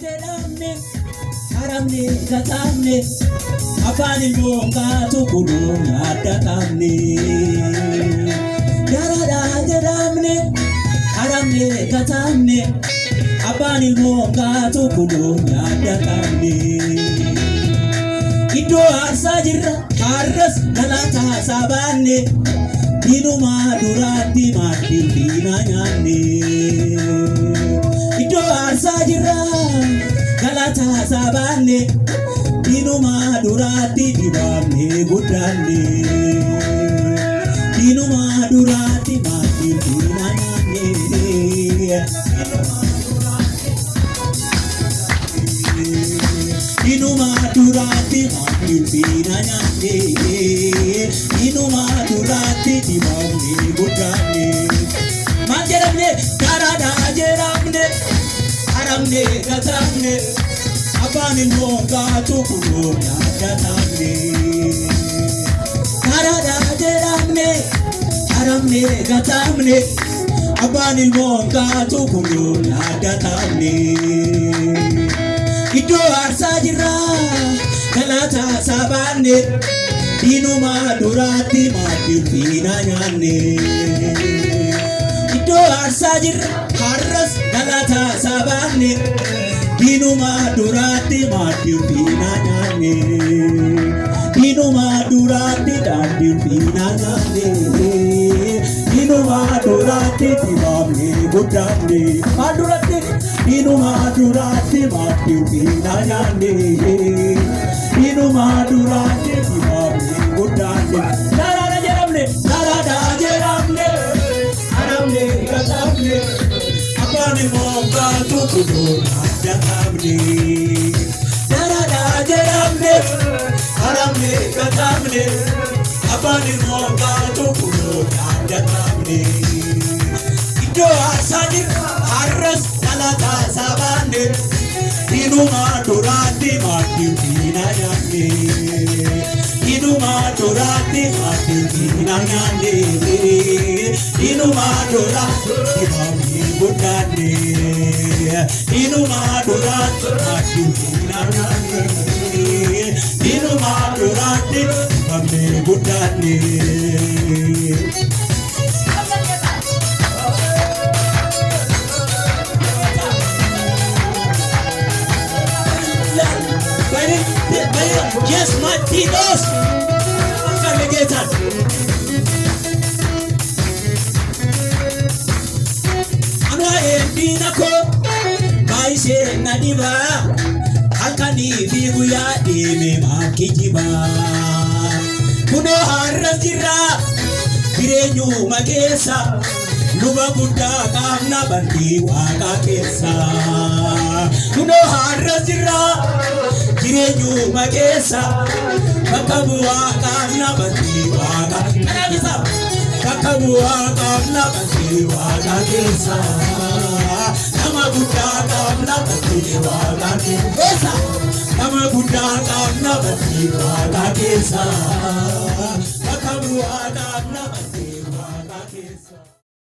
jedhamne haramne gatamne afaan ilmoonkaatu kunuun addatamne yaradha jedhamne haramne gatamne afaan ilmoonkaatu kunuun addatamne iddoo aarsaa jirra har'as galaataa saabaanne diinumaa duraatti maaddii diina nyaanne iddoo aarsaa jirra galaataa saabaanne diinumaa duraatti dibaabne guddaanne diinumaa duraatti maaddii diina nyaanne diinumaa duraatti maaddii diina nyaanne diinumaa duraatti dibaabne guddaanne maal jedhamne garadhaa jedhamne haramne gatamne afaan ilmoonkaatu kunuun addatamne garadhaa jedhamne haramne gatamne afaan ilmoonkaatu kunuun addatamne iddoo aarsaa jirra galaataa saabaanne diinumaa duraatti maaddii diina nyaanne iddoo aarsaa jirra har'as galaataa saabaanne diinumaa duraatti maaddii diina nyaanne diinumaa duraatti daandii diina nyaanne diinumaa duraatti dibaabne guddaanne maal duratti diinumaa duraatti maaddii diina nyaanne diinumaa duraatti dibaabne guddaanne garadhaa jedhamne haramne gatamne afaan ilmoonkaatu kunuun addatamne garadhaa jedhamne haramne gatamne afaan ilmoonkaatu kunuun addatamne iddoo aarsaa jirra har'as galaataa saabaanne diinumaa duraatti maaddii diina nyaanne diinumaa duraatti maaddii diina nyaanne diinumaa duraatti dibaabne guddaanne diinumaa duraatti maaddii diina nyaanne diinumaa duraatti dibaabne guddaanne yes, Martinos. Carnegetan. Anwa endinako baise nadiba halkani fi guya deme makijiba kuno harras jirra jireenyu makeessa luba guddaa qaamna bantii waaqa keessa kuno harras jirra jireenyu makeessa bakka bu'aa qaamna bantii waaqa keessa bakka bu'aa qaamna bantii waaqa keessa nama guddaa qaamna bantii waaqa keessa nama guddaa qaamna bantii waaqa keessa bakka bu'aa qaamna bantii